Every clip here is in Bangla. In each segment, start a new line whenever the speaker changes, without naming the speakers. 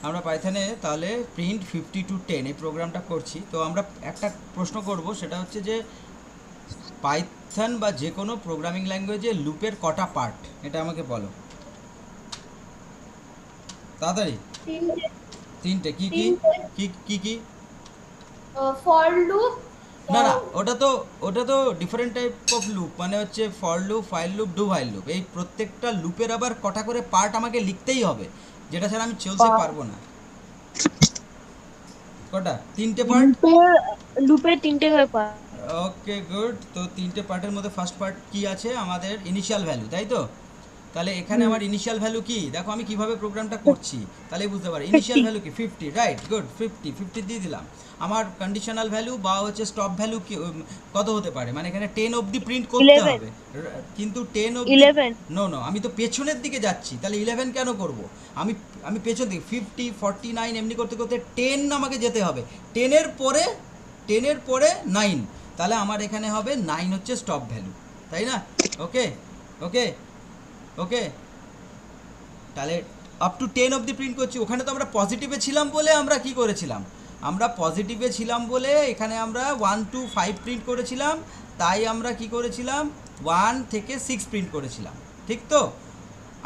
আমরা পাইথনে তাহলে প্রিন্ট 50 টু 10 এই প্রোগ্রামটা করছি। তো আমরা একটা প্রশ্ন করব, সেটা হচ্ছে যে পাইথন বা যে কোনো প্রোগ্রামিং ল্যাঙ্গুয়েজে লুপের কটা পার্ট, এটা আমাকে বলো তাড়াতাড়ি।
তিনটে।
তিনটে। কি কি?
তিনটে।
কি কি কি?
For loop.
না না, ওটা তো ডিফারেন্ট টাইপ অফ লুপ, মানে হচ্ছে for loop, while loop, do while loop. এই প্রত্যেকটা লুপের আবার কটা করে পার্ট আমাকে লিখতেই হবে, যেটা ছাড়া আমি চলতে পারবো না। কটা? তিনটে পার্ট।
লুপের লুপের তিনটে করে পার্ট।
Okay good. তো তিনটে পার্টের মধ্যে ফার্স্ট পার্ট কি আছে আমাদের? ইনিশিয়াল ভ্যালু, তাই তো? তাহলে এখানে
হুম।
আমার ইনিশিয়াল ভ্যালু কি, দেখো আমি কিভাবে প্রোগ্রামটা করছি তাহলে বুঝতে পারি। ইনিশিয়াল
50।
ভ্যালু কি? 50, রাইট, গুড। 50 দিয়ে দিলাম। আমার কন্ডিশনাল ভ্যালু বা হচ্ছে স্টপ ভ্যালু কি কত হতে পারে, মানে এখানে 10 অবধি প্রিন্ট করতে
11।
হবে, কিন্তু 10 অবধি
11।
নো, আমি তো পেছনের দিকে যাচ্ছি, তাহলে 11 কেন করব? আমি আমি পেছন দিকে 50, 49 এমনি করতে করতে 10 আমাকে যেতে হবে। 10 পরে 9, তাহলে আমার এখানে হবে 9 হচ্ছে স্টপ ভ্যালু, তাই না? ওকে ওকে ওকে। তাহলে আপ টু 10 অবধি প্রিন্ট করছি। ওখানে তো আমরা পজিটিভে ছিলাম বলে আমরা কি করেছিলাম, আমরা পজিটিভে ছিলাম বলে এখানে আমরা 1 টু 5 প্রিন্ট করেছিলাম, তাই আমরা কি করেছিলাম 1 থেকে 6 প্রিন্ট করেছিলাম, ঠিক তো?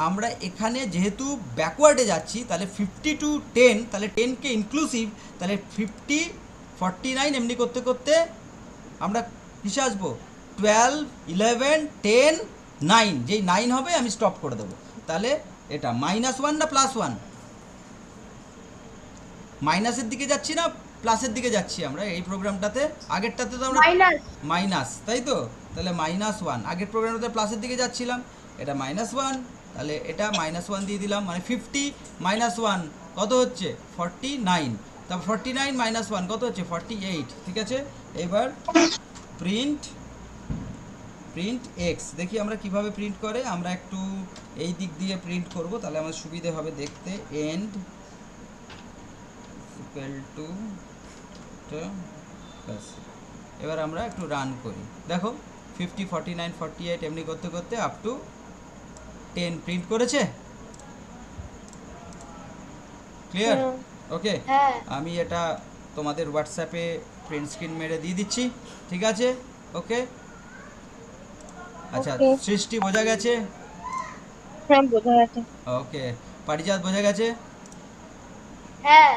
আমরা এখানে যেহেতু ব্যাকওয়ার্ডে যাচ্ছি, তাহলে 50 টু 10, তাহলে 10কে ইনক্লুসিভ, তাহলে 50, 49 এমনি করতে করতে আমরা কিসে আসবো? 12, 11, 10, 9, যেই 9 হবে আমি স্টপ করে দেবো। তাহলে এটা -1 না +1? মাইনাসের দিকে যাচ্ছি না প্লাসের দিকে যাচ্ছি আমরা এই প্রোগ্রামটাতে? আগেরটাতে তো আমরা
মাইনাস।
মাইনাস, তাই তো? তাহলে -1। আগের প্রোগ্রামটাতে প্লাসের দিকে যাচ্ছিলাম, এটা -1, তাহলে এটা -1 দিয়ে দিলাম, মানে 50 -1 কত হচ্ছে? 49। তারপর 49 -1 কত হচ্ছে? 48, ঠিক আছে? এবার প্রিন্ট প্রিন্ট এক্স, দেখি আমরা কিভাবে প্রিন্ট করে। আমরা একটু এই দিক দিয়ে প্রিন্ট করব, তাহলে আমার সুবিধে হবে দেখতে। এন্ড ইকুয়াল টু, ব্যাস। এবার আমরা একটু রান করি, দেখো 50, 49, 48 এমনি করতে করতে আপ টু 10 প্রিন্ট করেছে। ক্লিয়ার?
হুম।
ওকে।
হ্যাঁ।
আমি এটা তোমাদের হোয়াটসঅ্যাপে প্রিন্ট স্ক্রিন মেরে দিয়ে দিচ্ছি, ঠিক আছে? ওকে। আচ্ছা,
ওকে।
সৃষ্টি বোঝা গেছে?
হ্যাঁ, বোঝা গেছে।
ওকে। পারিজাত বোঝা গেছে?
হ্যাঁ।